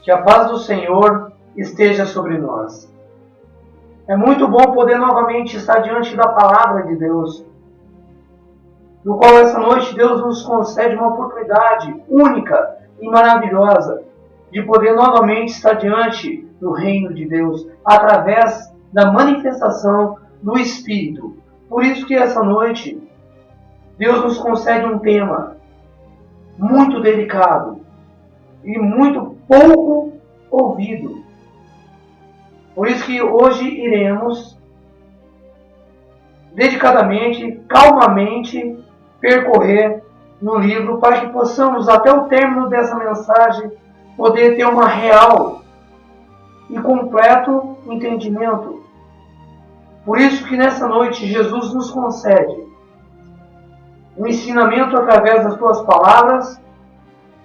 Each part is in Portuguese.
Que a paz do Senhor esteja sobre nós. É muito bom poder novamente estar diante da palavra de Deus, no qual essa noite Deus nos concede uma oportunidade única e maravilhosa de poder novamente estar diante do reino de Deus, através da manifestação do Espírito. Por isso que essa noite Deus nos concede um tema muito delicado e muito pouco ouvido. Por isso que hoje iremos dedicadamente, calmamente percorrer no livro para que possamos, até o término dessa mensagem, poder ter uma real e completo entendimento. Por isso que nessa noite Jesus nos concede um ensinamento através das suas palavras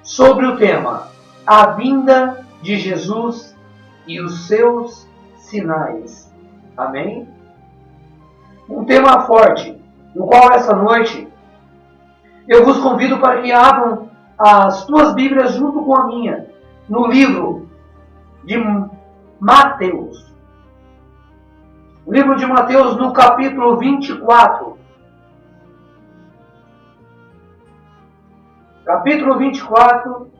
sobre o tema a vinda de Jesus e os seus sinais. Amém? Um tema forte, no qual essa noite eu vos convido para que abram as tuas Bíblias junto com a minha, no livro de Mateus. O livro de Mateus, no capítulo 24. Capítulo 24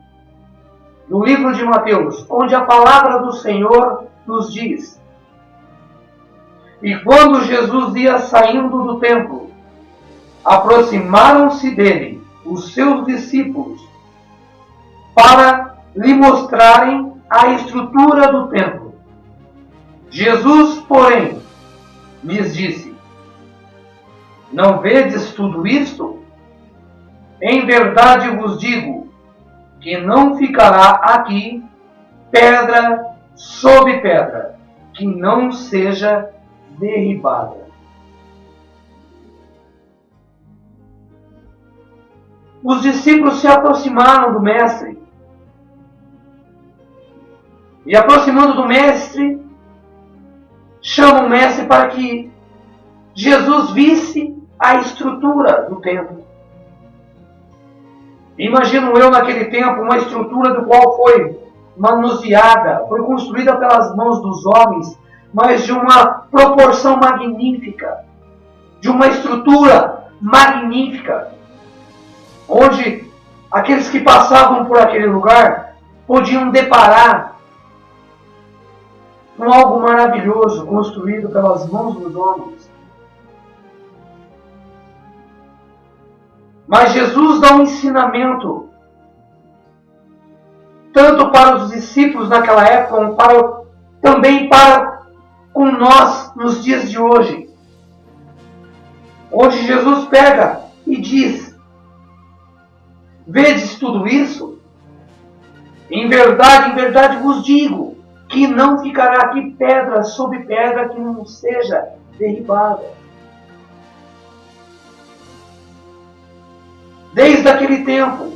do livro de Mateus, onde a palavra do Senhor nos diz: E quando Jesus ia saindo do templo, aproximaram-se dele os seus discípulos para lhe mostrarem a estrutura do templo. Jesus, porém, lhes disse: Não vedes tudo isto? Em verdade vos digo que não ficará aqui pedra sobre pedra que não seja derribada. Os discípulos se aproximaram do Mestre. E aproximando do Mestre, chamam o Mestre para que Jesus visse a estrutura do templo. Imagino eu naquele tempo uma estrutura do qual foi manuseada, foi construída pelas mãos dos homens, mas de uma proporção magnífica, de uma estrutura magnífica, onde aqueles que passavam por aquele lugar podiam deparar com algo maravilhoso construído pelas mãos dos homens. Mas Jesus dá um ensinamento, tanto para os discípulos naquela época, como também para com nós nos dias de hoje. Onde Jesus pega e diz: Vedes tudo isso? Em verdade vos digo, que não ficará aqui pedra sobre pedra que não seja derribada. Desde aquele tempo,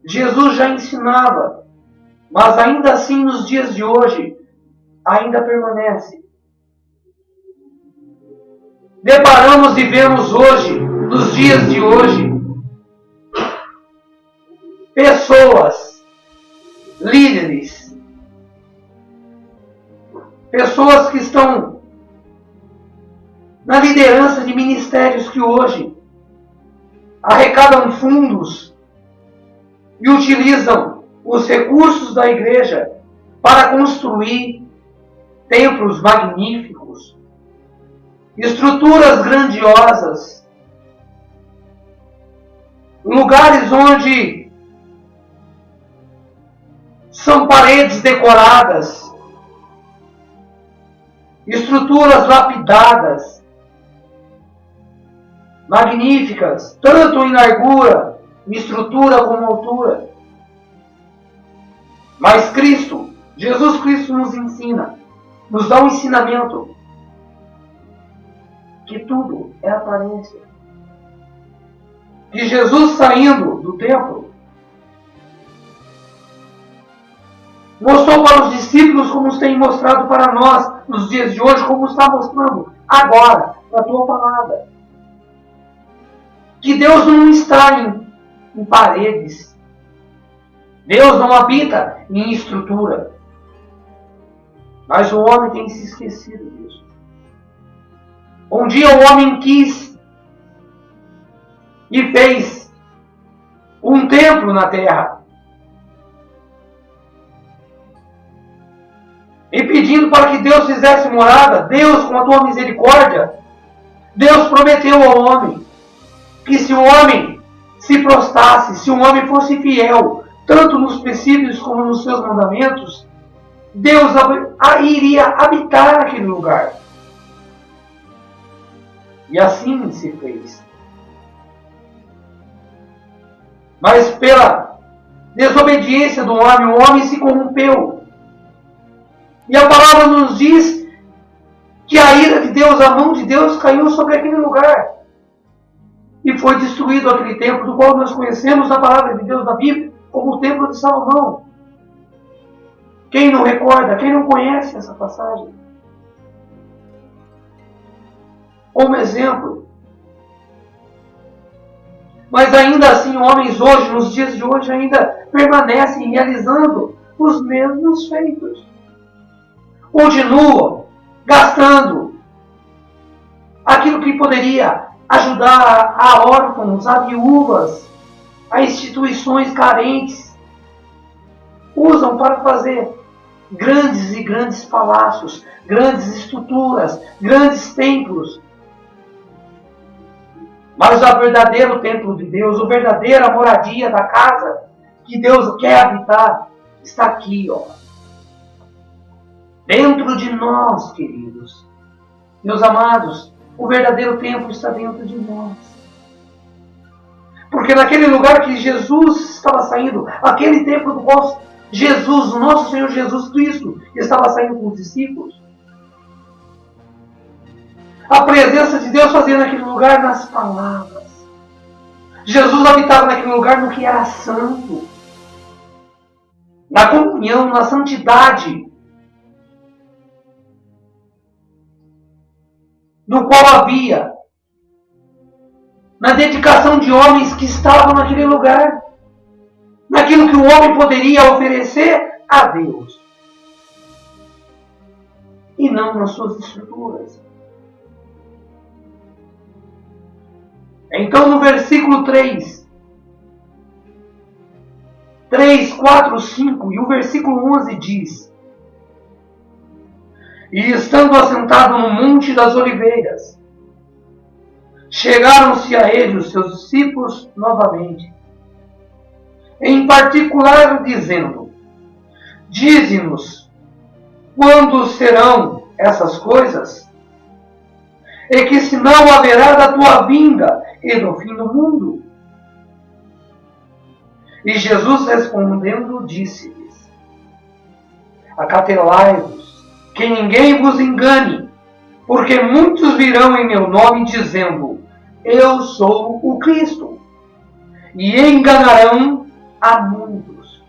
Jesus já ensinava, mas ainda assim nos dias de hoje, ainda permanece. Deparamos e vemos hoje, nos dias de hoje, pessoas, líderes, pessoas que estão na liderança de ministérios que hoje arrecadam fundos e utilizam os recursos da igreja para construir templos magníficos, estruturas grandiosas, lugares onde são paredes decoradas, estruturas lapidadas, magníficas, tanto em largura, em estrutura como altura. Mas Cristo, Jesus Cristo nos ensina, nos dá um ensinamento, que tudo é aparência. Que Jesus saindo do templo, mostrou para os discípulos como tem mostrado para nós nos dias de hoje, como está mostrando agora, na tua palavra. Que Deus não está em paredes. Deus não habita em estrutura. Mas o homem tem se esquecido disso. Um dia o homem quis e fez um templo na terra. E pedindo para que Deus fizesse morada, Deus, com a tua misericórdia, Deus prometeu ao homem que se o homem se prostrasse, se o homem fosse fiel, tanto nos princípios como nos seus mandamentos, Deus iria habitar naquele lugar. E assim se fez. Mas pela desobediência do homem, o homem se corrompeu. E a palavra nos diz que a ira de Deus, a mão de Deus caiu sobre aquele lugar. E foi destruído aquele templo, do qual nós conhecemos na palavra de Deus na Bíblia como o templo de Salomão. Quem não recorda, quem não conhece essa passagem? Como exemplo. Mas ainda assim, homens hoje, nos dias de hoje, ainda permanecem realizando os mesmos feitos. Continuam gastando aquilo que poderia ajudar a órfãos, a viúvas, a instituições carentes. Usam para fazer grandes e grandes palácios, grandes estruturas, grandes templos. Mas o verdadeiro templo de Deus, a verdadeira moradia da casa que Deus quer habitar, está aqui, ó. Dentro de nós, queridos. Meus amados, o verdadeiro templo está dentro de nós. Porque naquele lugar que Jesus estava saindo, aquele templo do qual Jesus, o nosso Senhor Jesus Cristo, estava saindo com os discípulos, a presença de Deus fazia naquele lugar nas palavras. Jesus habitava naquele lugar no que era santo, na comunhão, na santidade, no qual havia, na dedicação de homens que estavam naquele lugar, naquilo que o homem poderia oferecer a Deus, e não nas suas estruturas. Então no versículo 3, 4, 5 e o versículo 11 diz: E estando assentado no Monte das Oliveiras, chegaram-se a ele os seus discípulos novamente, em particular dizendo: Dize-nos, quando serão essas coisas? E que sinal haverá da tua vinda e do fim do mundo? E Jesus respondendo disse-lhes: Acautelai-vos, que ninguém vos engane, porque muitos virão em meu nome dizendo: Eu sou o Cristo, e enganarão a muitos.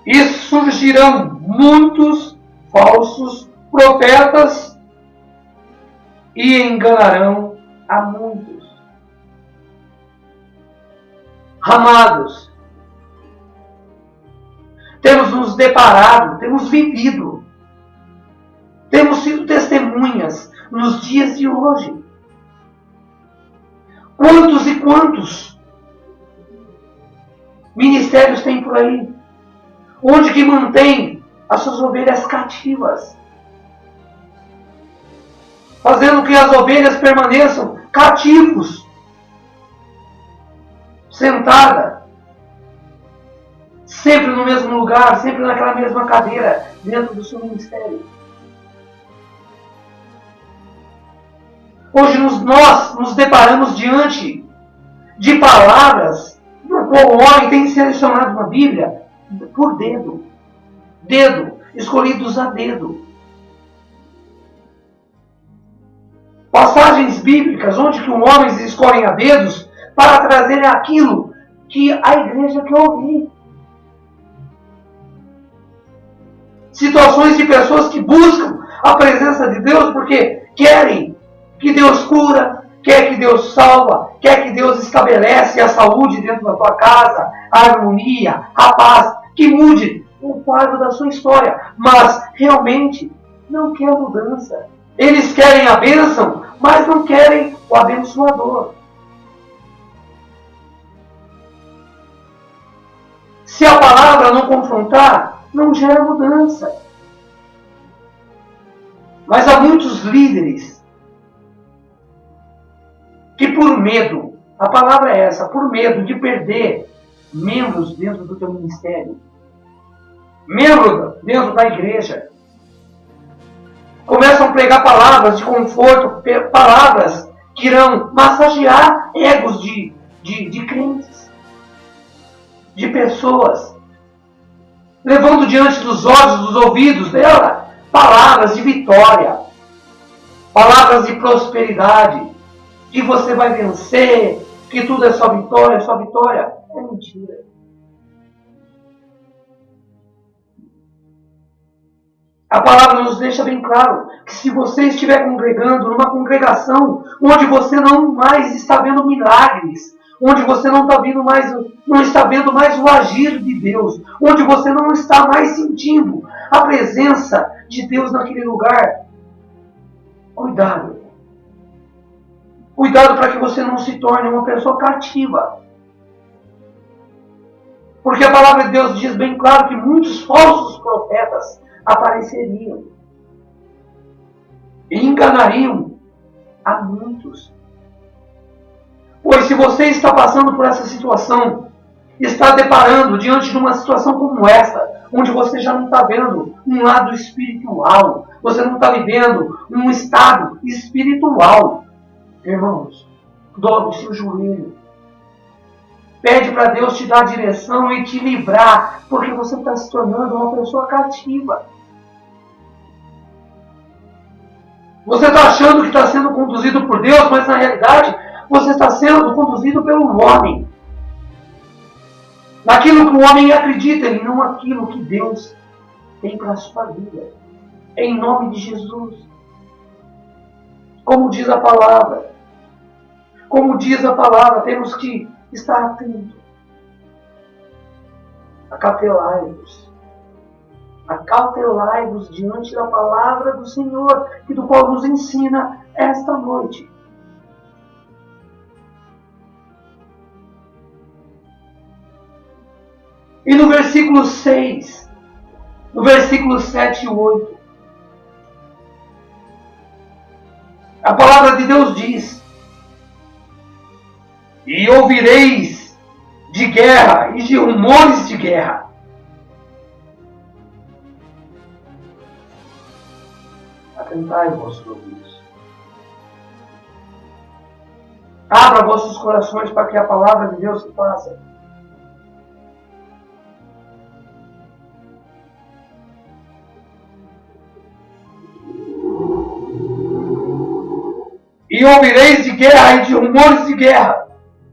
E surgirão muitos falsos profetas e enganarão a muitos. Amados, temos nos deparado, temos vivido, temos sido testemunhas nos dias de hoje. Quantos e quantos ministérios tem por aí? Onde que mantém as suas ovelhas cativas, fazendo que as ovelhas permaneçam cativos, sentada, sempre no mesmo lugar, sempre naquela mesma cadeira, dentro do seu ministério. Hoje nós nos deparamos diante de palavras do qual o homem tem selecionado na Bíblia por dedo, escolhidos a dedo. Passagens bíblicas onde que os homens escolhem a dedos para trazer aquilo que a igreja quer ouvir. Situações de pessoas que buscam a presença de Deus porque querem que Deus cura, quer que Deus salva, quer que Deus estabelece a saúde dentro da tua casa, a harmonia, a paz, que mude o quadro da sua história, mas realmente não quer mudança. Eles querem a bênção, mas não querem o abençoador. Se a palavra não confrontar, não gera mudança. Mas há muitos líderes que por medo, a palavra é essa, por medo de perder membros dentro do teu ministério, membros dentro da igreja, começam a pregar palavras de conforto, palavras que irão massagear egos de crentes, de pessoas, levando diante dos olhos, dos ouvidos dela, palavras de vitória, palavras de prosperidade, que você vai vencer, que tudo é só vitória, só vitória. É mentira. A palavra nos deixa bem claro que se você estiver congregando numa congregação onde você não mais está vendo milagres, onde você não está vendo mais o agir de Deus, onde você não está mais sentindo a presença de Deus naquele lugar, cuidado. Cuidado para que você não se torne uma pessoa cativa. Porque a palavra de Deus diz bem claro que muitos falsos profetas apareceriam e enganariam a muitos. Pois se você está passando por essa situação, está deparando diante de uma situação como essa, onde você já não está vendo um lado espiritual, você não está vivendo um estado espiritual, irmãos, dobre o seu joelho. Pede para Deus te dar direção e te livrar, porque você está se tornando uma pessoa cativa. Você está achando que está sendo conduzido por Deus, mas na realidade você está sendo conduzido pelo homem. Naquilo que o homem acredita e não aquilo que Deus tem para a sua vida. Em nome de Jesus. Como diz a palavra, temos que estar atentos. Acautelai-vos diante da palavra do Senhor, e do qual nos ensina esta noite. E no versículo 6, no versículo 7 e 8, a palavra de Deus diz: e ouvireis de guerra e de rumores de guerra. Atentai vossos ouvidos. Abra vossos corações para que a palavra de Deus se faça. E ouvireis de guerra e de rumores de guerra.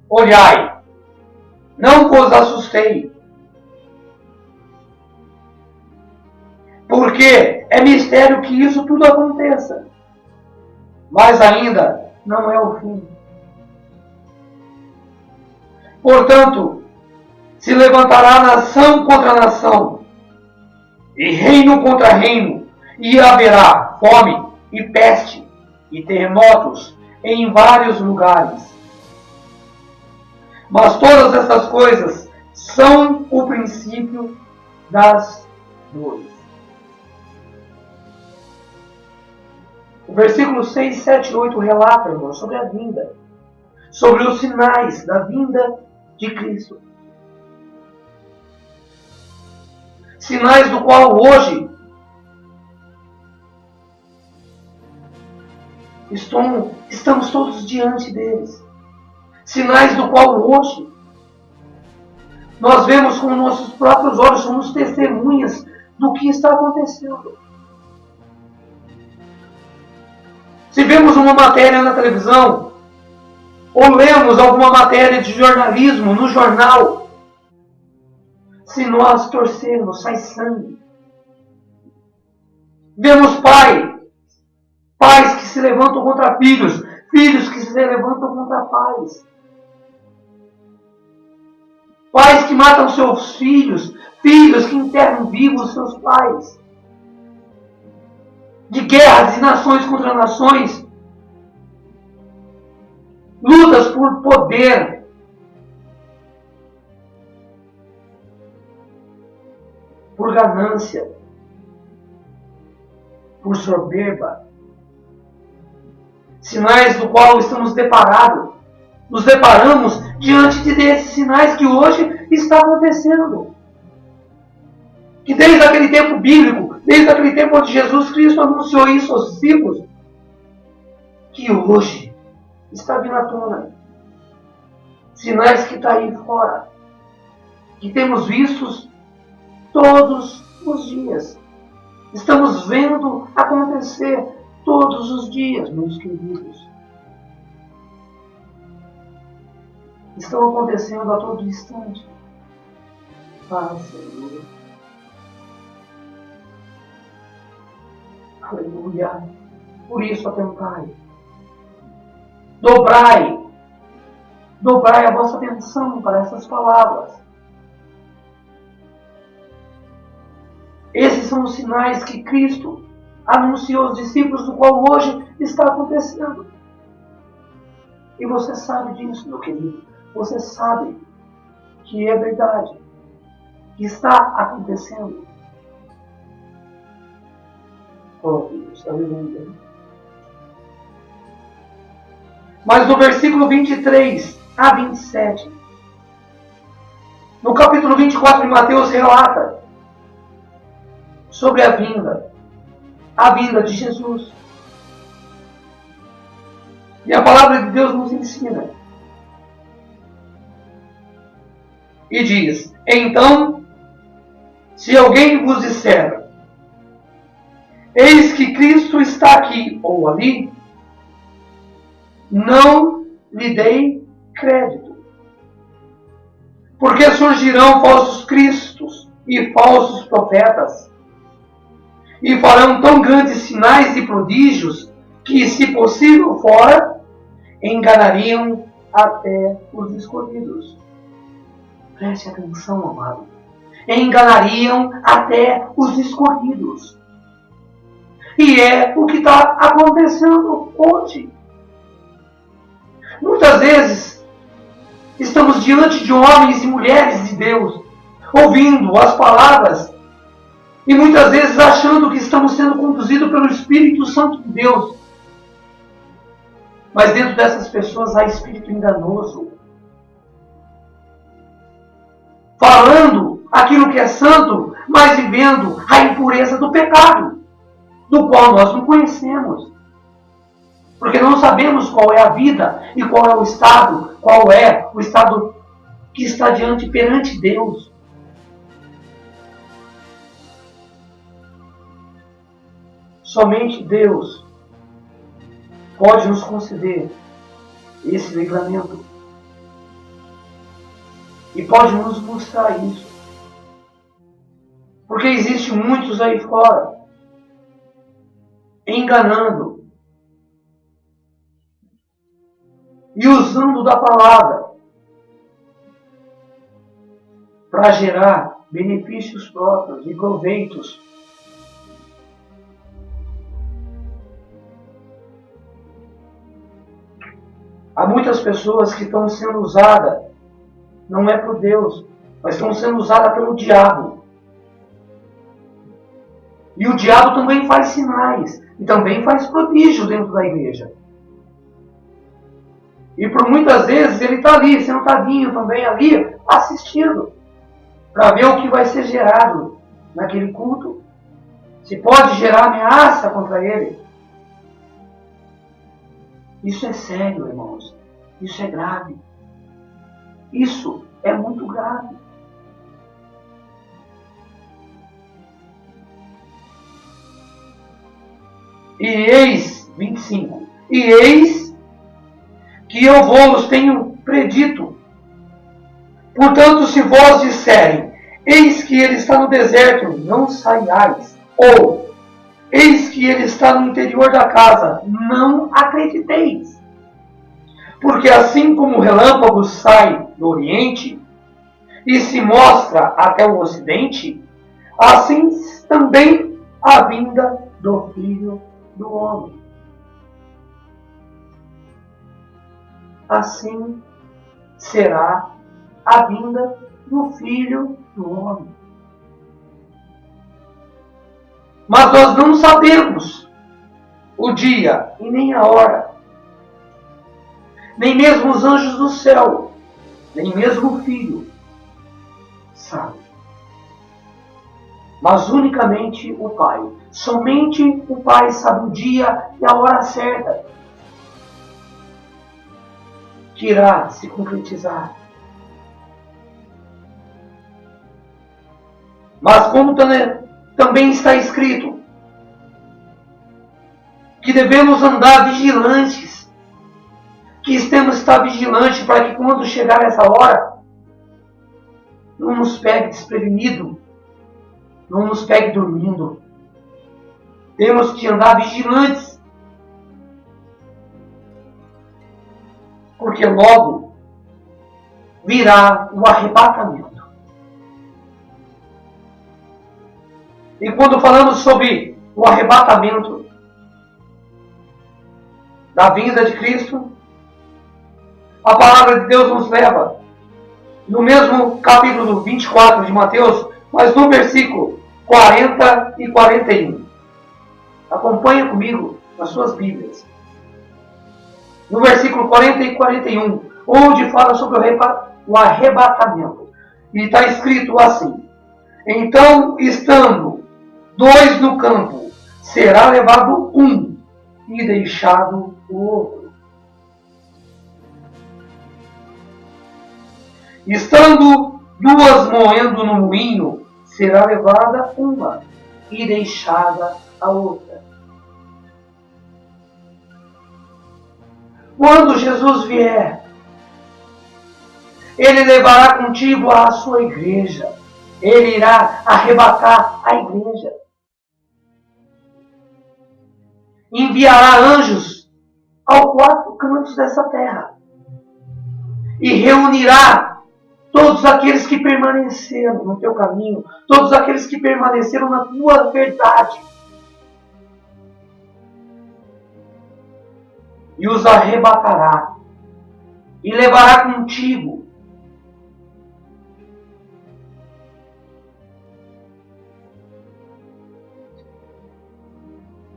Olhai, não vos assustei, porque é mistério que isso tudo aconteça, mas ainda não é o fim. Portanto, se levantará nação contra nação, e reino contra reino, e haverá fome e peste e terremotos em vários lugares. Mas todas essas coisas são o princípio das dores. O versículo 6, 7 e 8 relata, irmão, sobre a vinda, sobre os sinais da vinda de Cristo. Sinais do qual hoje estamos todos diante deles. Sinais do qual hoje nós vemos com nossos próprios olhos, somos testemunhas do que está acontecendo. Se vemos uma matéria na televisão, ou lemos alguma matéria de jornalismo no jornal, se nós torcermos, sai sangue. Vemos pais que se levantam contra filhos, filhos que se levantam contra pais, pais que matam seus filhos, filhos que enterram vivos seus pais, de guerras de nações contra nações, lutas por poder, por ganância, por soberba. Sinais do qual estamos nos deparamos diante desses sinais que hoje está acontecendo. Que desde aquele tempo bíblico, desde aquele tempo onde Jesus Cristo anunciou isso aos discípulos, que hoje está vindo à tona. Sinais que está aí fora, que temos vistos todos os dias. Estamos vendo acontecer todos os dias, meus queridos. Estão acontecendo a todo instante. Pai, Senhor. Aleluia. Por isso atentai. Dobrai a vossa atenção para essas palavras. Esses são os sinais que Cristo anunciou aos discípulos, do qual hoje está acontecendo. E você sabe disso, meu querido. Você sabe que é verdade, que está acontecendo. Oh, Deus, aleluia. Mas no versículo 23 a 27, no capítulo 24 de Mateus, relata sobre a vinda de Jesus. E a palavra de Deus nos ensina. E diz: então, se alguém vos disser, eis que Cristo está aqui ou ali, não lhe dei crédito. Porque surgirão falsos cristos e falsos profetas, e farão tão grandes sinais e prodígios que, se possível fora, enganariam até os escolhidos. Preste atenção, amado. Enganariam até os escolhidos. E é o que está acontecendo hoje. Muitas vezes, estamos diante de homens e mulheres de Deus, ouvindo as palavras, e muitas vezes achando que estamos sendo conduzidos pelo Espírito Santo de Deus. Mas dentro dessas pessoas há espírito enganoso, falando aquilo que é santo, mas vivendo a impureza do pecado, do qual nós não conhecemos. Porque não sabemos qual é a vida e qual é o estado que está perante Deus. Somente Deus pode nos conceder esse livramento. E pode nos mostrar isso. Porque existem muitos aí fora enganando e usando da palavra para gerar benefícios próprios e proveitos. Há muitas pessoas que estão sendo usadas, não é por Deus, mas estão sendo usadas pelo diabo. E o diabo também faz sinais, e também faz prodígios dentro da igreja. E por muitas vezes ele está ali, sentadinho também ali, assistindo, para ver o que vai ser gerado naquele culto. Se pode gerar ameaça contra ele. Isso é sério, irmãos. Isso é grave. Isso é muito grave. E eis, 25, e eis que eu vos tenho predito. Portanto, se vós disserem, eis que ele está no deserto, não saiais. Ou, eis que ele está no interior da casa, não acrediteis. Porque assim como o relâmpago sai do Oriente e se mostra até o Ocidente, assim também a vinda do Filho do Homem. Assim será a vinda do Filho do Homem. Mas nós não sabemos o dia e nem a hora, nem mesmo os anjos do céu, nem mesmo o Filho sabe. Mas unicamente o Pai. Somente o Pai sabe o dia e a hora certa que irá se concretizar. Mas como também está escrito que devemos andar vigilantes, que temos que estar vigilantes para que quando chegar essa hora, não nos pegue desprevenido, não nos pegue dormindo. Temos que andar vigilantes, porque logo virá o arrebatamento. E quando falamos sobre o arrebatamento da vinda de Cristo, a palavra de Deus nos leva, no mesmo capítulo 24 de Mateus, mas no versículo 40 e 41. Acompanha comigo nas suas Bíblias. No versículo 40 e 41, onde fala sobre o arrebatamento. E está escrito assim: então, estando 2 no campo, será levado um e deixado o outro. Estando 2 moendo no moinho, será levada uma e deixada a outra. Quando Jesus vier, Ele levará contigo a sua igreja. Ele irá arrebatar a igreja. Enviará anjos aos 4 cantos dessa terra e reunirá todos aqueles que permaneceram no teu caminho, todos aqueles que permaneceram na tua verdade, e os arrebatará e levará contigo.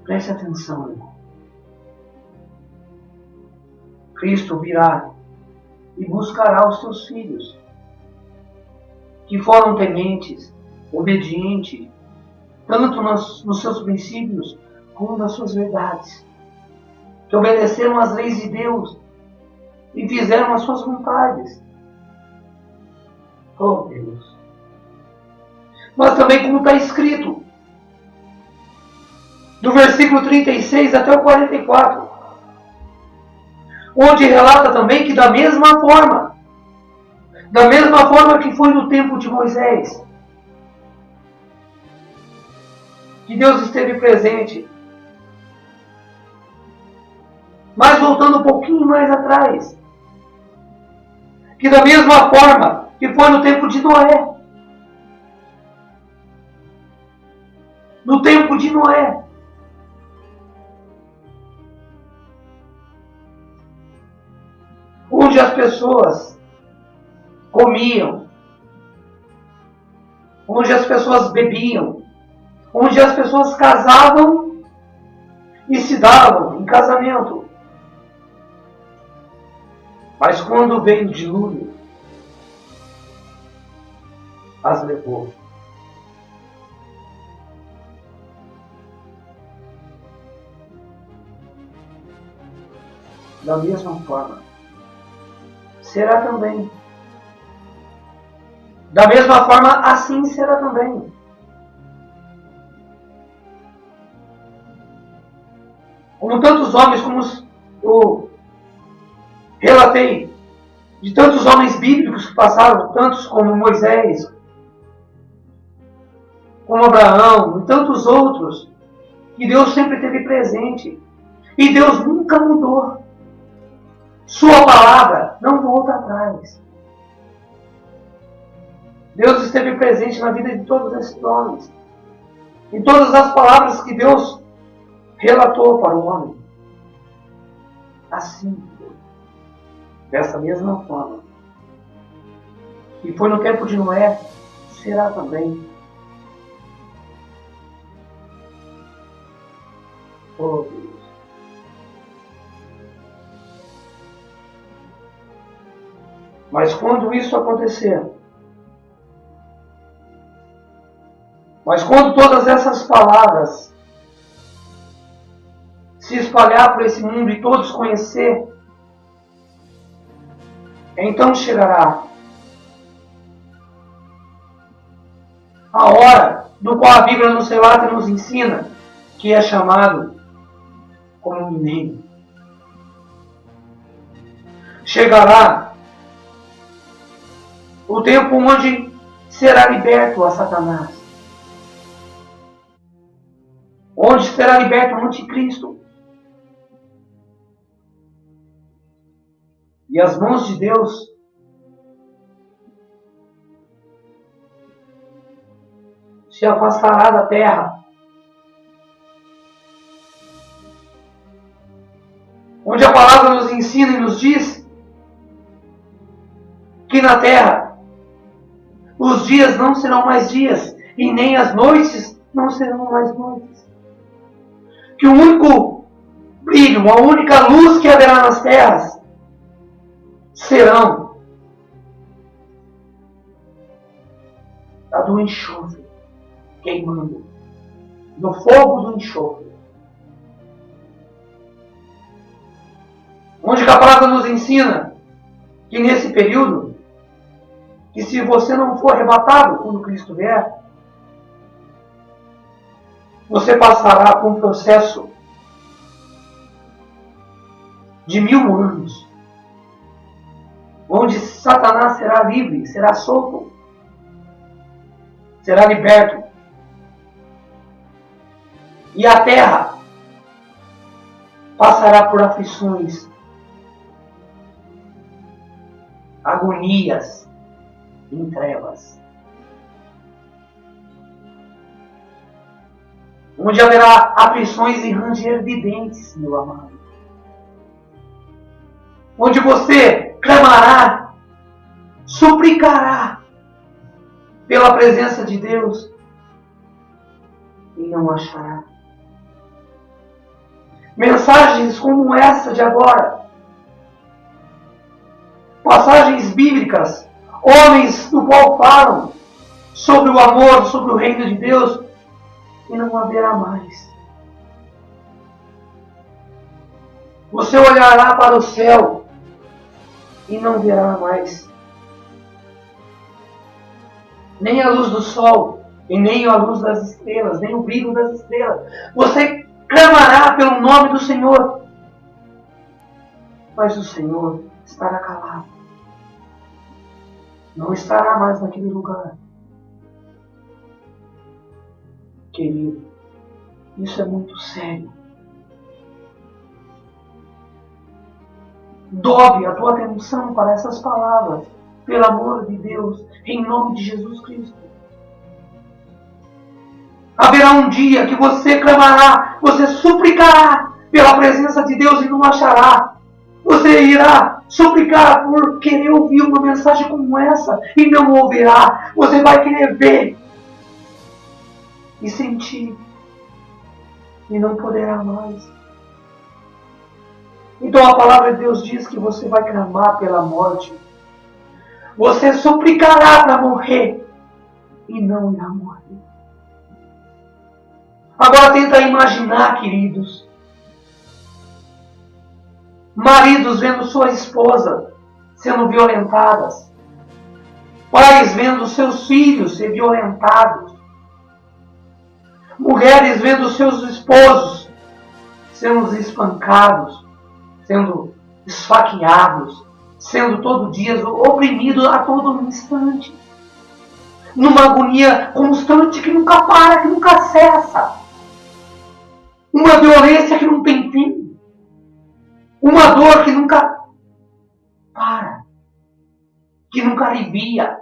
Preste atenção, irmão. Cristo virá e buscará os teus filhos, que foram tementes, obedientes, tanto nos seus princípios como nas suas verdades, que obedeceram às leis de Deus e fizeram as suas vontades. Oh Deus! Mas também como está escrito, do versículo 36 até o 44, onde relata também que da mesma forma que foi no tempo de Moisés, que Deus esteve presente. Mas voltando um pouquinho mais atrás, que da mesma forma que foi no tempo de Noé. No tempo de Noé. Onde as pessoas comiam, onde as pessoas bebiam, onde as pessoas casavam e se davam em casamento. Mas quando veio o dilúvio, as levou. Da mesma forma, será também. Da mesma forma, assim será também. Como tantos homens, como eu relatei, de tantos homens bíblicos que passaram, tantos como Moisés, como Abraão, e tantos outros, que Deus sempre teve presente. E Deus nunca mudou. Sua palavra não volta atrás. Deus esteve presente na vida de todos esses homens. Em todas as palavras que Deus relatou para o homem. Assim, dessa mesma forma. E foi no tempo de Noé, será também. Oh, Deus. Mas quando isso acontecer, mas quando todas essas palavras se espalhar por esse mundo e todos conhecer, então chegará a hora do qual a Bíblia nos relata e nos ensina, que é chamado como milênio. Chegará o tempo onde será liberto a Satanás, onde será liberto o anticristo. E as mãos de Deus se afastará da terra, onde a palavra nos ensina e nos diz que na terra os dias não serão mais dias e nem as noites não serão mais noites. Que o único brilho, a única luz que haverá nas terras serão a do enxofre queimando, no fogo do enxofre. Onde a palavra nos ensina que nesse período, que se você não for arrebatado quando Cristo vier, você passará por um processo de 1000 anos, onde Satanás será livre, será solto, será liberto. E a terra passará por aflições, agonias em trevas. Onde haverá aflições e ranger de dentes, meu amado. Onde você clamará, suplicará pela presença de Deus e não achará. Mensagens como essa de agora, passagens bíblicas, homens do qual falam sobre o amor, sobre o reino de Deus, e não haverá mais. Você olhará para o céu e não verá mais nem a luz do sol, e nem a luz das estrelas, nem o brilho das estrelas. Você clamará pelo nome do Senhor, mas o Senhor estará calado. Não estará mais naquele lugar. Querido, isso é muito sério. Dobre a tua atenção para essas palavras, pelo amor de Deus, em nome de Jesus Cristo. Haverá um dia que você clamará, você suplicará pela presença de Deus e não achará. Você irá suplicar por querer ouvir uma mensagem como essa e não ouvirá. Você vai querer ver e sentir e não poderá mais. Então a palavra de Deus diz que você vai clamar pela morte. Você suplicará para morrer e não irá morrer. Agora tenta imaginar, queridos, maridos vendo sua esposa sendo violentadas, pais vendo seus filhos ser violentados, mulheres vendo seus esposos sendo espancados, sendo esfaqueados, sendo todo dia oprimidos a todo instante, numa agonia constante que nunca para, que nunca cessa. Uma violência que não tem fim. Uma dor que nunca que nunca alivia.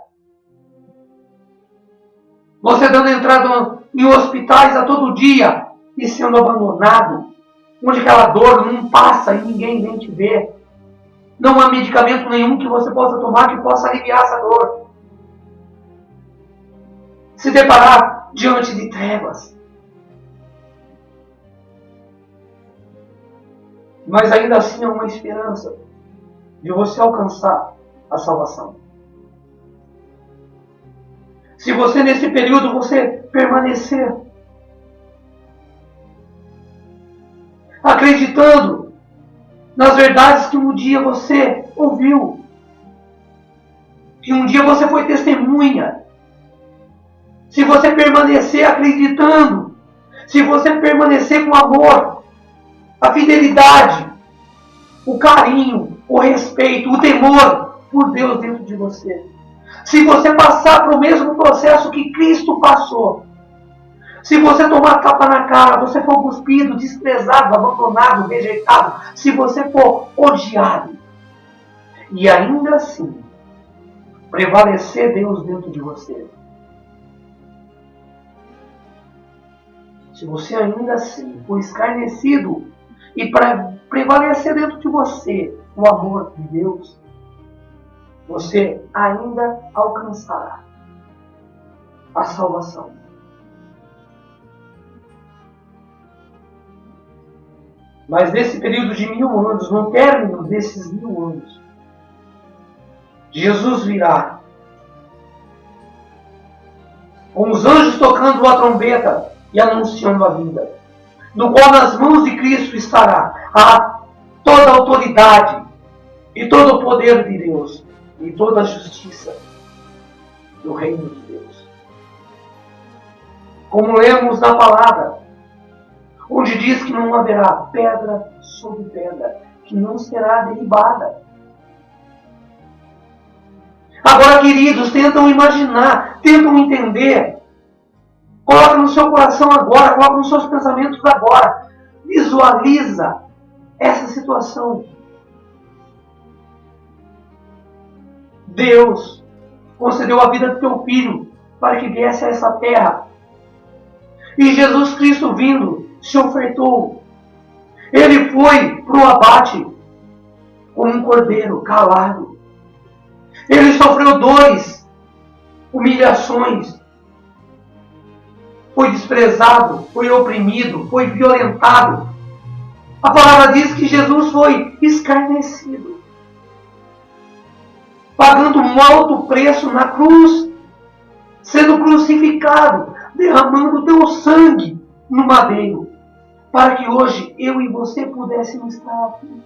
Você dando entrada em hospitais a todo dia e sendo abandonado, onde aquela dor não passa e ninguém nem te vê. Não há medicamento nenhum que você possa tomar que possa aliviar essa dor. Se deparar diante de trevas. Mas ainda assim há uma esperança de você alcançar a salvação. Se você nesse período você permanecer acreditando nas verdades que um dia você ouviu, que um dia você foi testemunha, se você permanecer acreditando, se você permanecer com o amor, a fidelidade, o carinho, o respeito, o temor por Deus dentro de você, se você passar pelo mesmo processo que Cristo passou, se você tomar tapa na cara, você for cuspido, desprezado, abandonado, rejeitado, se você for odiado, e ainda assim prevalecer Deus dentro de você, se você ainda assim for escarnecido e para prevalecer dentro de você o amor de Deus, você ainda alcançará a salvação. Mas nesse período de 1000 anos, no término desses 1000 anos, Jesus virá com os anjos tocando a trombeta e anunciando a vinda, no qual nas mãos de Cristo estará toda a autoridade e todo o poder de Deus e toda a justiça do reino de Deus. Como lemos na palavra, onde diz que não haverá pedra sobre pedra, que não será derribada. Agora, queridos, tentam imaginar, tentam entender. Coloca no seu coração agora, coloca nos seus pensamentos agora. Visualiza essa situação. Deus concedeu a vida do teu filho para que viesse a essa terra. E Jesus Cristo vindo se ofertou. Ele foi para o abate como um cordeiro calado. Ele sofreu dores, humilhações. Foi desprezado, foi oprimido, foi violentado. A palavra diz que Jesus foi escarnecido, pagando um alto preço na cruz, sendo crucificado, derramando o teu sangue no madeiro, para que hoje eu e você pudéssemos estar aqui,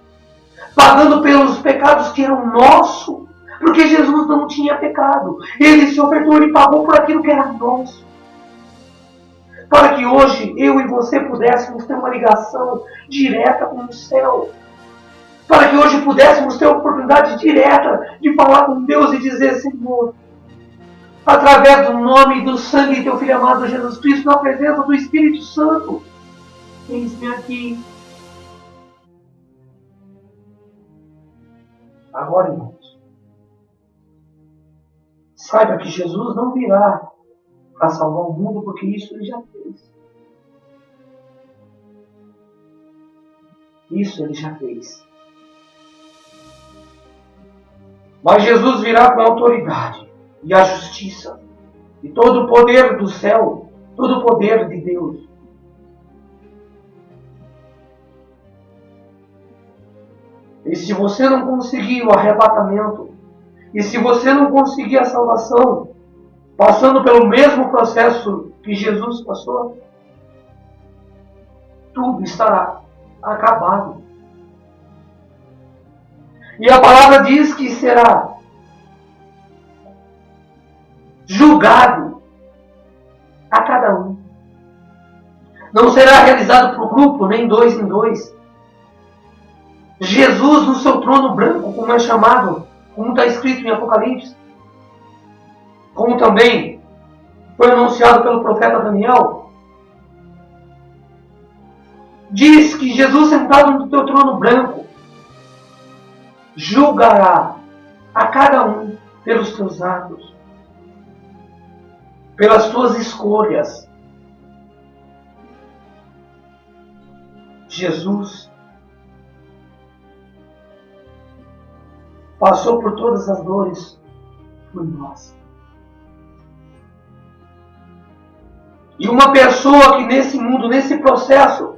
pagando pelos pecados que eram nossos, porque Jesus não tinha pecado. Ele se ofertou, ele pagou por aquilo que era nosso, para que hoje eu e você pudéssemos ter uma ligação direta com o céu, para que hoje pudéssemos ter a oportunidade direta de falar com Deus e dizer: Senhor, através do nome e do sangue de teu Filho amado Jesus Cristo, na presença do Espírito Santo, eis-me aqui. Agora, irmãos, saiba que Jesus não virá para salvar o mundo, porque isso ele já fez. Isso ele já fez. Mas Jesus virá com a autoridade e a justiça e todo o poder do céu, todo o poder de Deus. E se você não conseguir o arrebatamento, e se você não conseguir a salvação, passando pelo mesmo processo que Jesus passou, tudo estará acabado. E a palavra diz que será julgado a cada um. Não será realizado por grupo, nem dois em dois. Jesus no seu trono branco, como é chamado, como está escrito em Apocalipse, como também foi anunciado pelo profeta Daniel, diz que Jesus sentado no teu trono branco julgará a cada um pelos teus atos, pelas tuas escolhas. Jesus passou por todas as dores por nós. E uma pessoa que nesse mundo, nesse processo,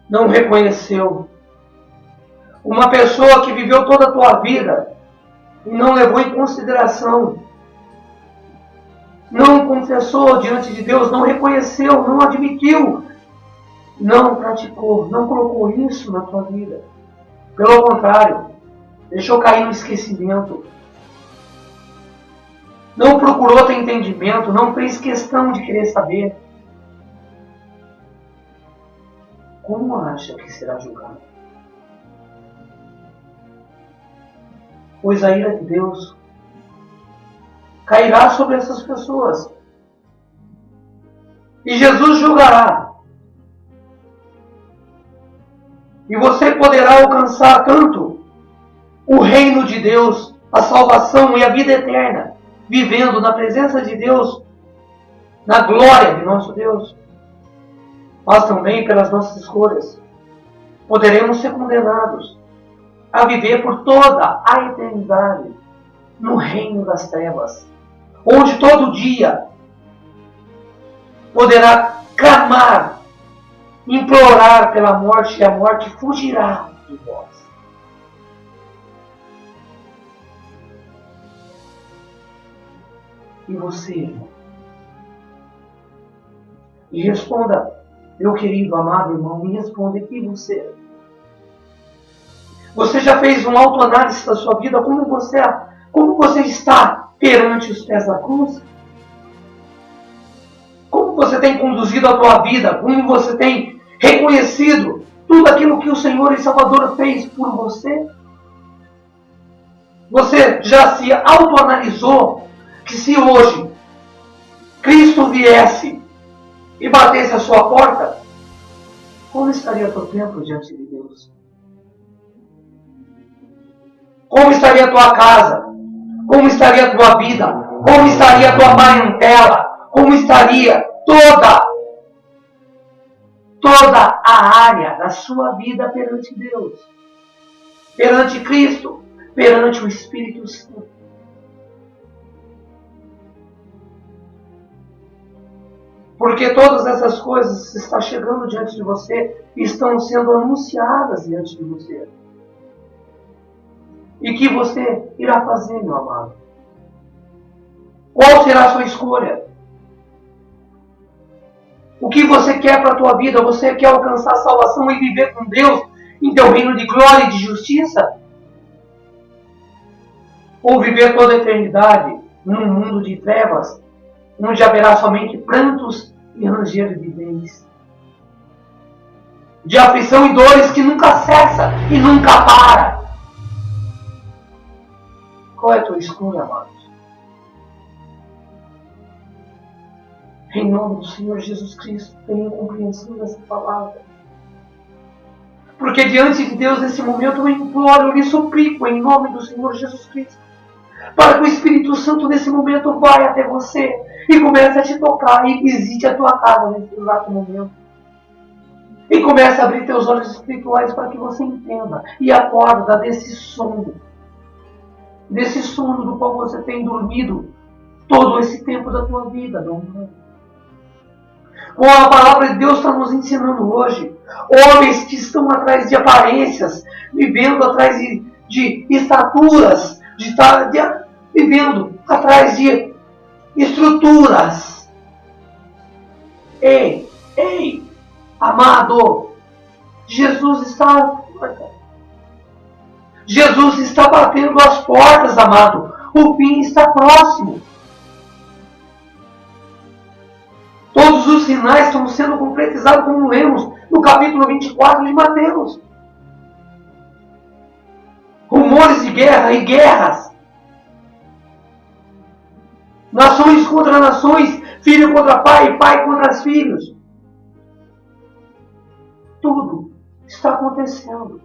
não reconheceu, uma pessoa que viveu toda a tua vida e não levou em consideração, não confessou diante de Deus, não reconheceu, não admitiu, não praticou, não colocou isso na tua vida. Pelo contrário, deixou cair no esquecimento. Não procurou ter entendimento, não fez questão de querer saber. Como acha que será julgado? Pois a ira de Deus cairá sobre essas pessoas. E Jesus julgará. E você poderá alcançar tanto o reino de Deus, a salvação e a vida eterna, vivendo na presença de Deus, na glória de nosso Deus, mas também pelas nossas escolhas poderemos ser condenados a viver por toda a eternidade no reino das trevas, onde todo dia poderá clamar, implorar pela morte, e a morte fugirá de vós. E você, irmão? E responda, meu querido, amado irmão, me responda aqui você. Você já fez uma autoanálise da sua vida? Como você está perante os pés da cruz? Como você tem conduzido a tua vida? Como você tem reconhecido tudo aquilo que o Senhor e Salvador fez por você? Você já se autoanalisou que se hoje Cristo viesse e batesse a sua porta, como estaria teu tempo diante de Deus? Como estaria a tua casa? Como estaria a tua vida? Como estaria a tua parentela? Como estaria toda a área da sua vida perante Deus? Perante Cristo? Perante o Espírito Santo? Porque todas essas coisas estão chegando diante de você e estão sendo anunciadas diante de você. E que você irá fazer, meu amado? Qual será a sua escolha? O que você quer para a tua vida? Você quer alcançar a salvação e viver com Deus em teu reino de glória e de justiça? Ou viver toda a eternidade num mundo de trevas, onde haverá somente prantos e ranger de dentes, de aflição e dores que nunca cessa e nunca para? Qual é a tua escolha, amados? Em nome do Senhor Jesus Cristo, tenha compreensão dessa palavra. Porque diante de Deus, nesse momento, eu imploro, eu lhe suplico, em nome do Senhor Jesus Cristo, para que o Espírito Santo, nesse momento, vá até você e comece a te tocar e visite a tua casa nesse exato momento. E comece a abrir teus olhos espirituais para que você entenda e acorda desse sono do qual você tem dormido todo esse tempo da tua vida, meu irmão. Como a palavra de Deus está nos ensinando hoje, homens que estão atrás de aparências, vivendo atrás de estaturas, vivendo atrás de estruturas. Ei, amado, Jesus está à porta. Jesus está batendo as portas, amado. O fim está próximo. Todos os sinais estão sendo concretizados, como lemos no capítulo 24 de Mateus. Rumores de guerra e guerras. Nações contra nações, filho contra pai, pai contra os filhos. Tudo está acontecendo.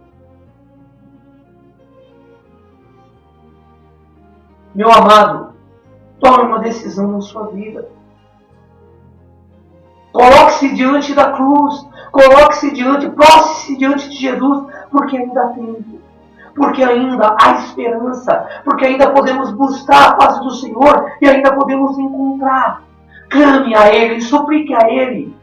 Meu amado, tome uma decisão na sua vida. Coloque-se diante da cruz. Coloque-se diante, prostre-se diante de Jesus, porque ainda há tempo. Porque ainda há esperança. Porque ainda podemos buscar a face do Senhor e ainda podemos encontrar. Clame a Ele, suplique a Ele.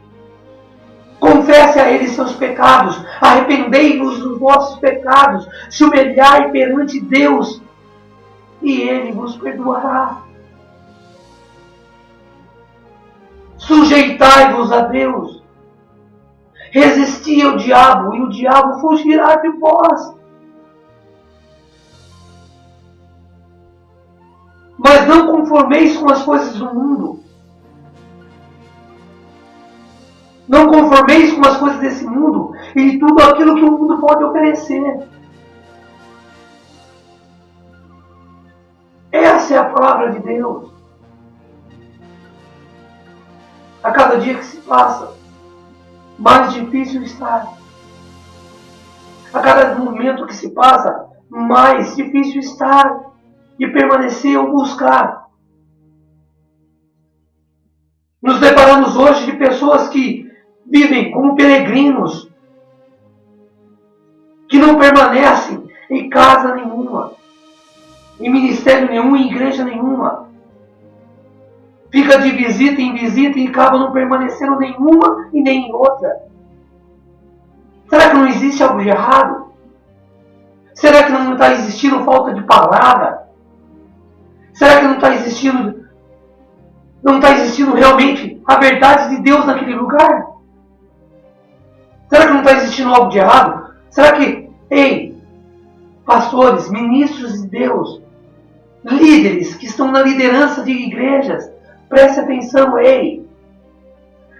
Confesse a Ele seus pecados. Arrependei-vos dos vossos pecados. Se humilhai perante Deus e Ele vos perdoará. Sujeitai-vos a Deus. Resisti ao diabo e o diabo fugirá de vós. Mas não conformeis com as coisas do mundo. Não conformeis com as coisas desse mundo e tudo aquilo que o mundo pode oferecer. Essa é a palavra de Deus. A cada dia que se passa, mais difícil está. A cada momento que se passa, mais difícil está de permanecer ou buscar. Nos deparamos hoje de pessoas que vivem como peregrinos, que não permanecem em casa nenhuma, em ministério nenhum, em igreja nenhuma. Fica de visita em visita e acaba não permanecendo nenhuma e nem em outra. Será que não existe algo de errado? Será que não está existindo falta de palavra? Será que não está existindo realmente a verdade de Deus naquele lugar? Será que não está existindo algo de errado? Será que, pastores, ministros de Deus, líderes que estão na liderança de igrejas, preste atenção,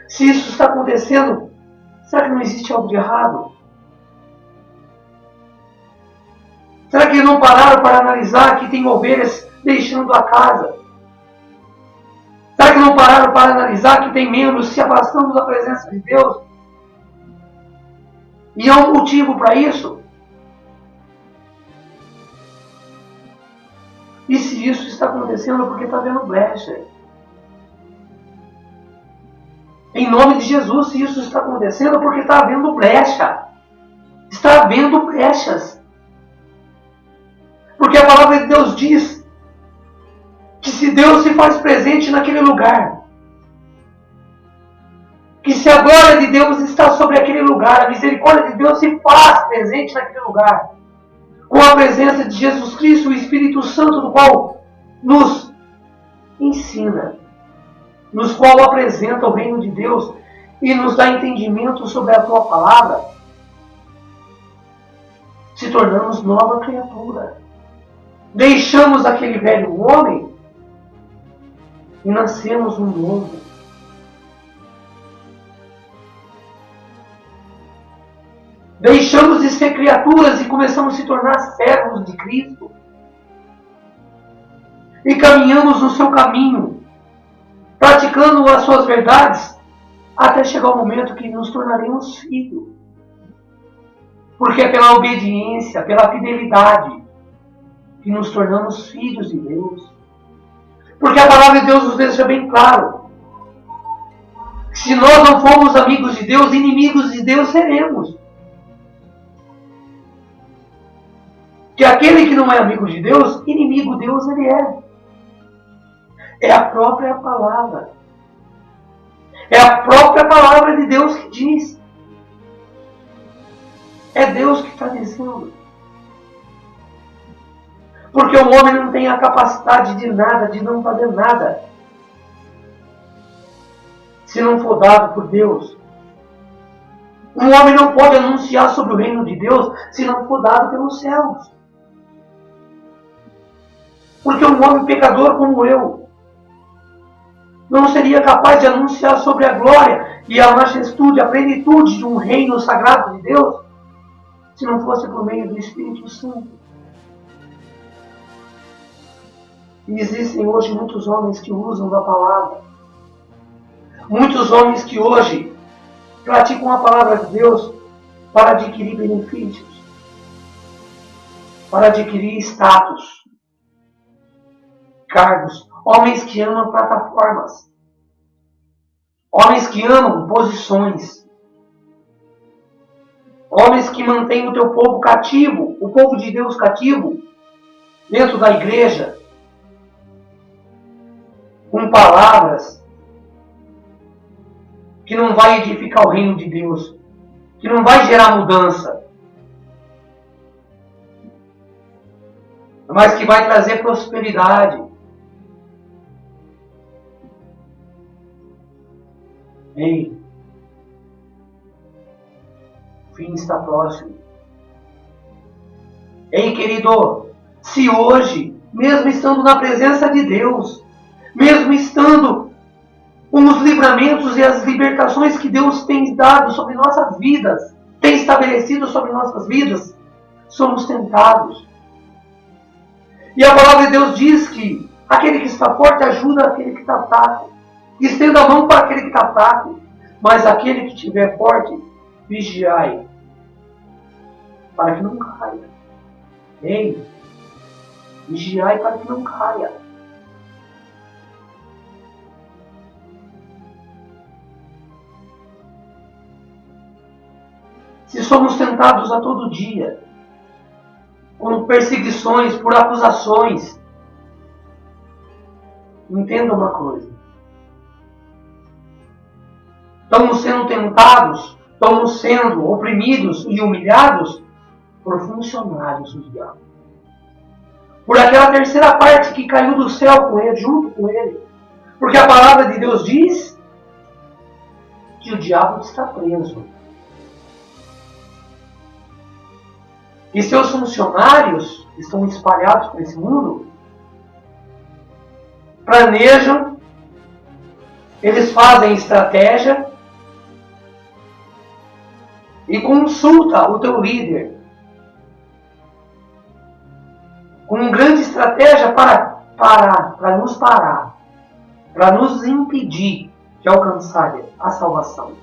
se isso está acontecendo, será que não existe algo de errado? Será que não pararam para analisar que tem ovelhas deixando a casa? Será que não pararam para analisar que tem membros se afastando da presença de Deus? E há um motivo para isso? E se isso está acontecendo, é porque está havendo brecha. Em nome de Jesus, se isso está acontecendo, é porque está havendo brecha. Está havendo brechas. Porque a palavra de Deus diz que se Deus se faz presente naquele lugar, que se a glória de Deus está sobre aquele lugar, a misericórdia de Deus se faz presente naquele lugar, com a presença de Jesus Cristo, o Espírito Santo, do qual nos ensina, nos qual apresenta o reino de Deus e nos dá entendimento sobre a tua palavra, se tornamos nova criatura. Deixamos aquele velho homem e nascemos um novo. Deixamos de ser criaturas e começamos a se tornar servos de Cristo. E caminhamos no seu caminho, praticando as suas verdades, até chegar o momento que nos tornaremos filhos. Porque é pela obediência, pela fidelidade, que nos tornamos filhos de Deus. Porque a palavra de Deus nos deixa bem claro. Se nós não formos amigos de Deus, inimigos de Deus seremos. Que aquele que não é amigo de Deus, inimigo de Deus ele é. É a própria palavra. É a própria palavra de Deus que diz. É Deus que está dizendo. Porque o homem não tem a capacidade de nada, de não fazer nada, se não for dado por Deus. Um homem não pode anunciar sobre o reino de Deus se não for dado pelos céus. Porque um homem pecador como eu não seria capaz de anunciar sobre a glória e a majestude, a plenitude de um reino sagrado de Deus, se não fosse por meio do Espírito Santo. E existem hoje muitos homens que usam da palavra. Muitos homens que hoje praticam a palavra de Deus para adquirir benefícios, para adquirir status, cargos, homens que amam plataformas, homens que amam posições, homens que mantêm o teu povo cativo, o povo de Deus cativo, dentro da igreja, com palavras que não vai edificar o reino de Deus, que não vai gerar mudança, mas que vai trazer prosperidade. Ei, o fim está próximo. Ei, querido, se hoje, mesmo estando na presença de Deus, mesmo estando com os livramentos e as libertações que Deus tem dado sobre nossas vidas, tem estabelecido sobre nossas vidas, somos tentados. E a palavra de Deus diz que aquele que está forte ajuda aquele que está fraco. Estenda a mão para aquele que está fraco, mas aquele que estiver forte, vigiai, para que não caia. Ei, vigiai para que não caia. Se somos tentados a todo dia, com perseguições, por acusações, entenda uma coisa. Estamos sendo tentados, estamos sendo oprimidos e humilhados por funcionários do diabo. Por aquela terceira parte que caiu do céu com ele, junto com ele. Porque a palavra de Deus diz que o diabo está preso. E seus funcionários que estão espalhados por esse mundo planejam, eles fazem estratégia e consulta o teu líder com uma grande estratégia para nos parar, para nos impedir de alcançar a salvação.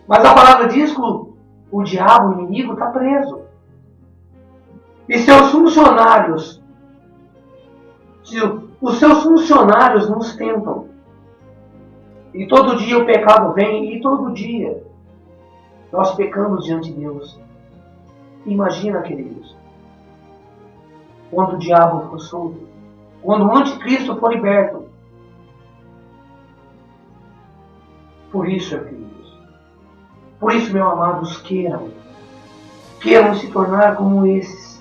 Mas a palavra diz que o diabo, o inimigo, está preso. E seus funcionários, os seus funcionários nos tentam. E todo dia o pecado vem, e todo dia nós pecamos diante de Deus. Imagina, queridos, quando o diabo for solto, quando o anticristo for liberto. Por isso, queridos, por isso, meus amados, queiram se tornar como esses.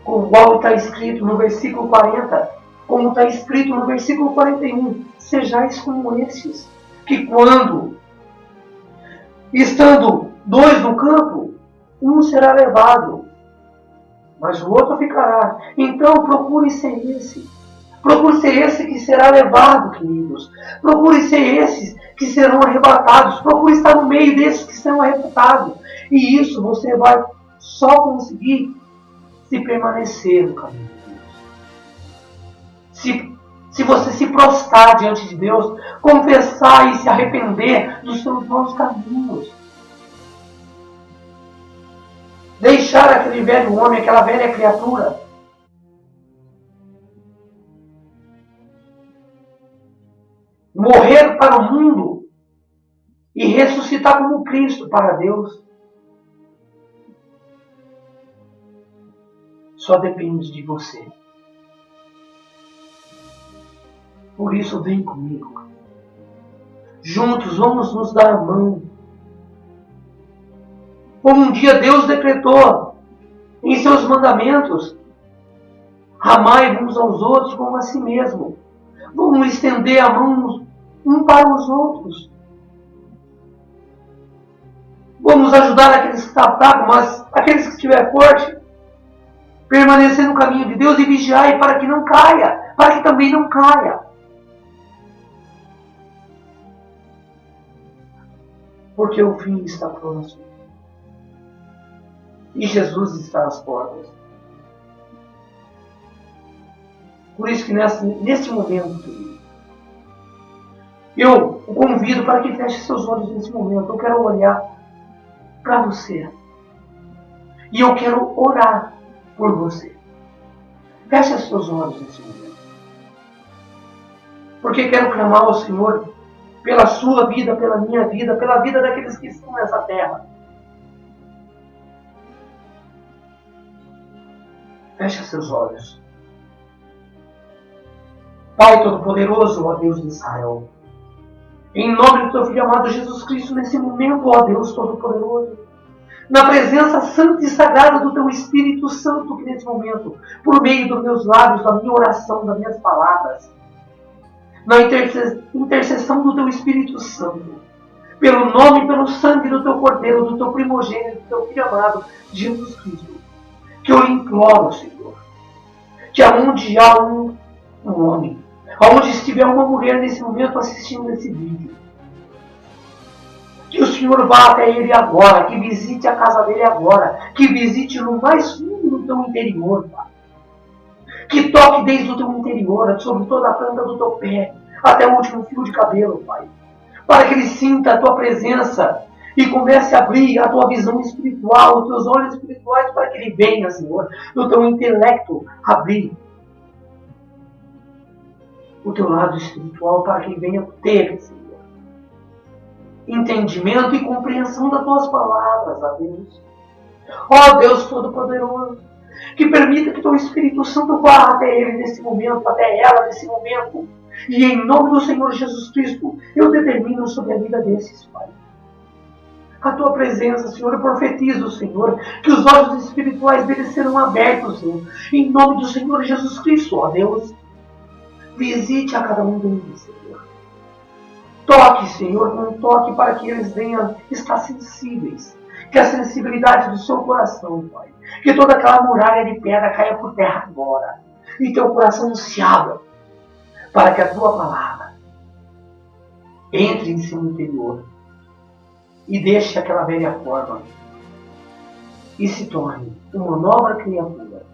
Como está escrito no versículo 40, como está escrito no versículo 41, sejais como estes, que quando, estando dois no campo, um será levado, mas o outro ficará. Então procure ser esse. Procure ser esse que será levado, queridos. Procure ser esses que serão arrebatados. Procure estar no meio desses que serão arrebatados. E isso você vai só conseguir se permanecer no caminho de Deus. Se você se prostrar diante de Deus, confessar e se arrepender dos seus maus caminhos. Deixar aquele velho homem, aquela velha criatura. Morrer para o mundo e ressuscitar como Cristo para Deus. Só depende de você. Por isso, vem comigo. Juntos vamos nos dar a mão. Como um dia Deus decretou em seus mandamentos, amai uns aos outros como a si mesmo. Vamos estender a mão um para os outros. Vamos ajudar aqueles que estão fracos, mas aqueles que estiver forte, permanecer no caminho de Deus e vigiar para que não caia, para que também não caia. Porque o fim está próximo. E Jesus está às portas. Por isso que nesse momento, eu o convido para que feche seus olhos nesse momento. Eu quero olhar para você. E eu quero orar por você. Feche seus olhos nesse momento. porque quero clamar ao Senhor pela sua vida, pela minha vida, pela vida daqueles que estão nessa terra. Feche seus olhos. Pai Todo-Poderoso, ó Deus de Israel, em nome do Teu Filho amado Jesus Cristo, nesse momento, ó Deus Todo-Poderoso, na presença santa e sagrada do Teu Espírito Santo, que nesse momento, por meio dos meus lábios, da minha oração, das minhas palavras, na intercessão do Teu Espírito Santo, pelo nome e pelo sangue do Teu Cordeiro, do Teu primogênito, do Teu Filho amado, Jesus Cristo, que eu imploro, Senhor, que aonde há um homem, aonde estiver uma mulher nesse momento assistindo esse vídeo, que o Senhor vá até ele agora, que visite a casa dele agora, que visite no mais fundo do teu interior, Pai. Que toque desde o teu interior, sobre toda a planta do teu pé, até o último fio de cabelo, Pai. Para que ele sinta a tua presença e comece a abrir a tua visão espiritual, os teus olhos espirituais, para que ele venha, Senhor, no teu intelecto, abrir o teu lado espiritual, para que ele venha ter, Senhor, entendimento e compreensão das tuas palavras, ó Deus. Ó Deus Todo-Poderoso, que permita que teu Espírito Santo vá até ele nesse momento, até ela nesse momento. E em nome do Senhor Jesus Cristo, eu determino sobre a vida desses, Pai, a tua presença, Senhor. Eu profetizo, Senhor, que os olhos espirituais deles serão abertos, Senhor. Em nome do Senhor Jesus Cristo, ó Deus. Visite a cada um deles, Senhor. Toque, Senhor, um toque para que eles venham estar sensíveis. Que a sensibilidade do seu coração, Pai, que toda aquela muralha de pedra caia por terra agora. E teu coração se abra para que a tua palavra entre em seu interior e deixe aquela velha forma e se torne uma nova criatura.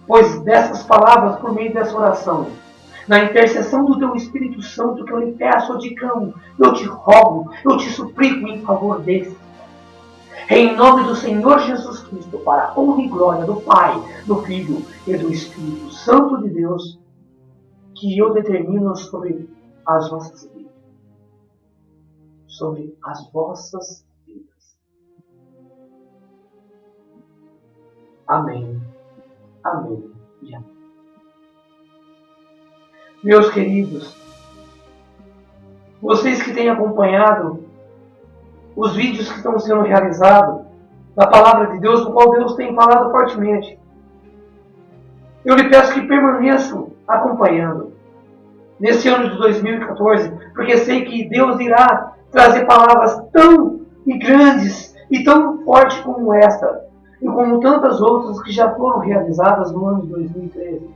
Pois dessas palavras, por meio dessa oração, na intercessão do teu Espírito Santo, que eu lhe peço, eu te clamo, eu te rogo, eu te suplico em favor deles. Em nome do Senhor Jesus Cristo, para a honra e glória do Pai, do Filho e do Espírito Santo de Deus, que eu determino sobre as vossas vidas. Sobre as vossas vidas. Amém. Amém e amém. Meus queridos, vocês que têm acompanhado os vídeos que estão sendo realizados da Palavra de Deus, no qual Deus tem falado fortemente, eu lhe peço que permaneçam acompanhando nesse ano de 2014, porque sei que Deus irá trazer palavras tão grandes e tão fortes como esta, e como tantas outras que já foram realizadas no ano de 2013.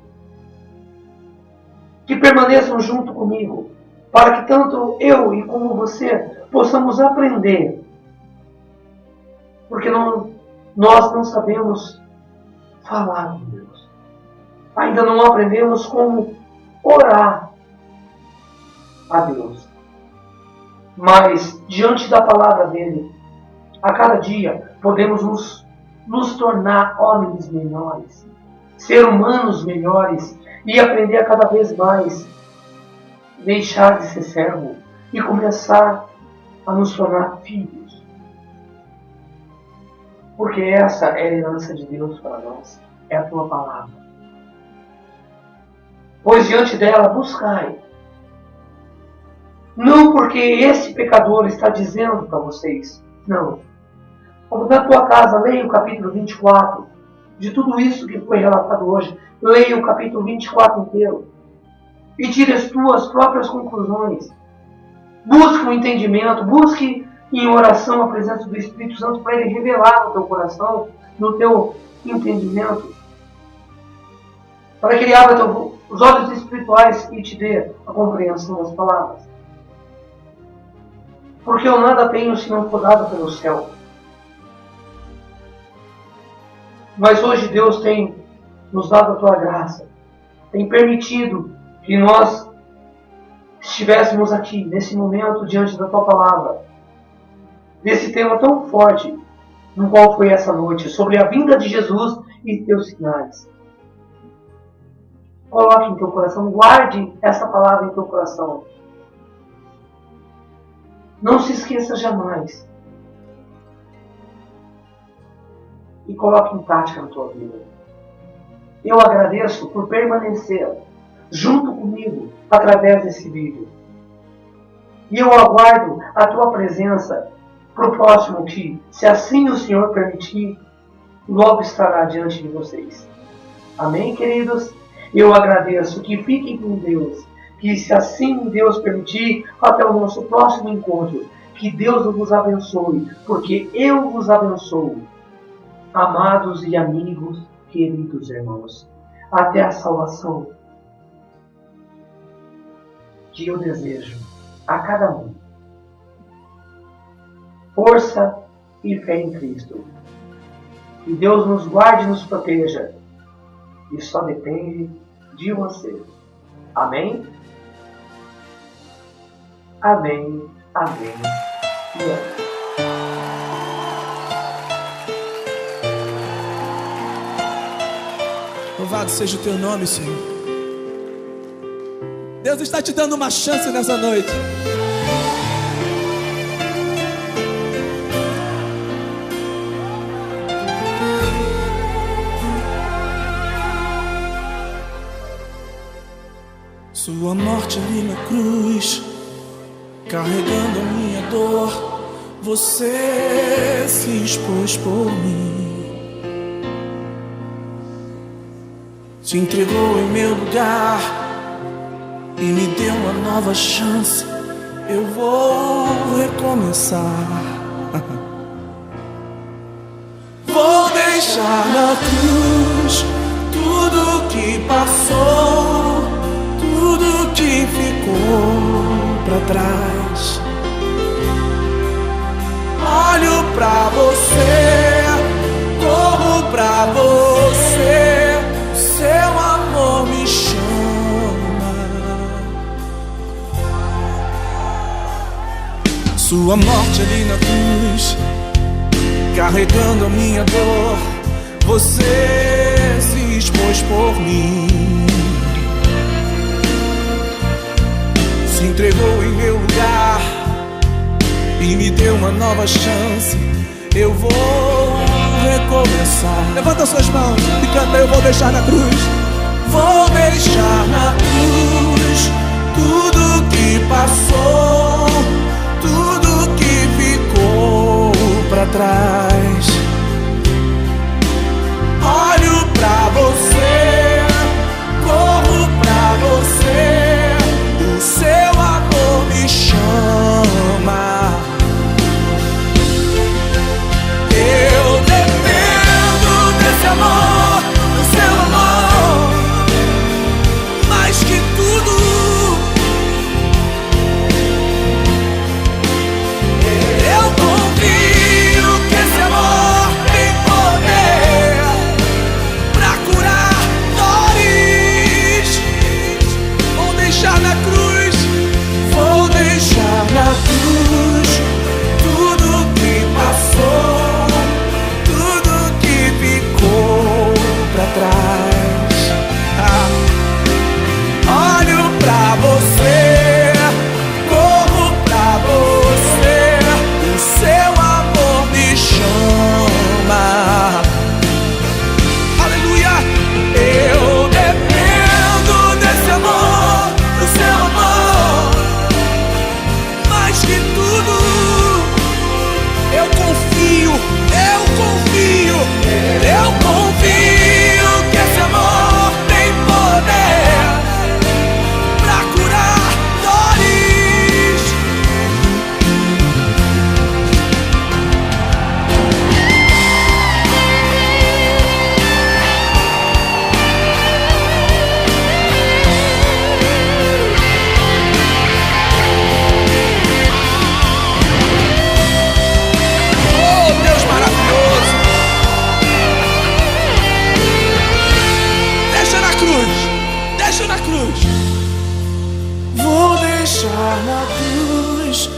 Que permaneçam junto comigo, para que tanto eu e como você possamos aprender. Porque nós não sabemos falar com Deus. Ainda não aprendemos como orar a Deus. Mas, diante da palavra dele, a cada dia podemos nos tornar homens melhores, ser humanos melhores e aprender a cada vez mais deixar de ser servo e começar a nos tornar filhos. Porque essa é a herança de Deus para nós, é a tua palavra. Pois diante dela buscai. Não porque esse pecador está dizendo para vocês, não. Como na tua casa, leia o capítulo 24, de tudo isso que foi relatado hoje. Leia o capítulo 24 inteiro e tire as tuas próprias conclusões. Busque um entendimento, busque em oração a presença do Espírito Santo para ele revelar no teu coração, no teu entendimento, para que ele abra os olhos espirituais e te dê a compreensão das palavras. Porque eu nada tenho se não for dado pelo céu. Mas hoje Deus tem nos dado a tua graça, tem permitido que nós estivéssemos aqui, nesse momento, diante da tua palavra, desse tema tão forte, no qual foi essa noite, sobre a vinda de Jesus e teus sinais. Coloque em teu coração, guarde essa palavra em teu coração. Não se esqueça jamais. E coloque em prática na tua vida. Eu agradeço por permanecer junto comigo através desse vídeo. E eu aguardo a tua presença para o próximo que, se assim o Senhor permitir, logo estará diante de vocês. Amém, queridos? Eu agradeço, que fiquem com Deus, que se assim Deus permitir, até o nosso próximo encontro, que Deus vos abençoe, porque eu vos abençoo. Amados e amigos, queridos irmãos, até a salvação que eu desejo a cada um. Força e fé em Cristo. Que Deus nos guarde e nos proteja. E só depende de você. Amém? Amém, amém e amém. Louvado seja o teu nome, Senhor. Deus está te dando uma chance nessa noite. Sua morte ali na cruz, carregando a minha dor, você se expôs por mim, se entregou em meu lugar e me deu uma nova chance. Eu vou recomeçar. Vou deixar na cruz tudo que passou, tudo que ficou pra trás. Olho pra você, corro pra você, seu amor me chama. Sua morte ali na cruz, carregando a minha dor, você se expôs por mim, se entregou em meu lugar e me deu uma nova chance. Eu vou recomeçar. Levanta suas mãos e canta: eu vou deixar na cruz. Vou deixar na cruz tudo que passou, tudo que ficou pra trás. Olho pra você, corro pra você, o seu amor me chama. Eu dependo desse amor, do seu amor, mais que tudo. Eu confio que esse amor tem poder pra curar dores. Vou deixar na cruz, vou deixar na cruz tudo que passou, tudo que ficou pra trás. Olho pra você, corro pra você, o seu amor me chama. Aleluia! Eu dependo desse amor, do seu amor, mais que tudo. Eu confio, eu confio, eu confio que esse amor tem poder pra curar dores. Oh, Deus maravilhoso! Deixa na cruz, deixa na cruz. Vou deixar na cruz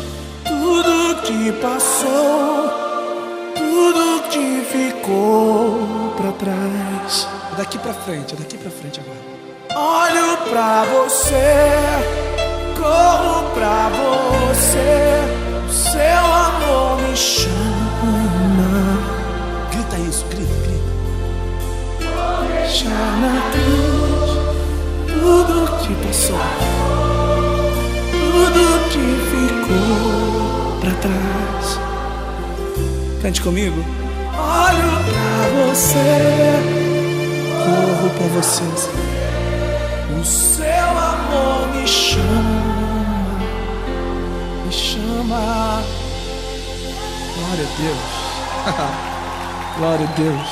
tudo que passou, tudo que ficou pra trás. Daqui pra frente agora. Olho pra você, corro pra você, o seu amor me chama. Grita isso, grita, grita. Deixar na cruz tudo que passou, tudo que ficou pra trás. Cante comigo. Olho pra você, corro pra você. O seu amor me chama, me chama. Glória a Deus. Glória a Deus.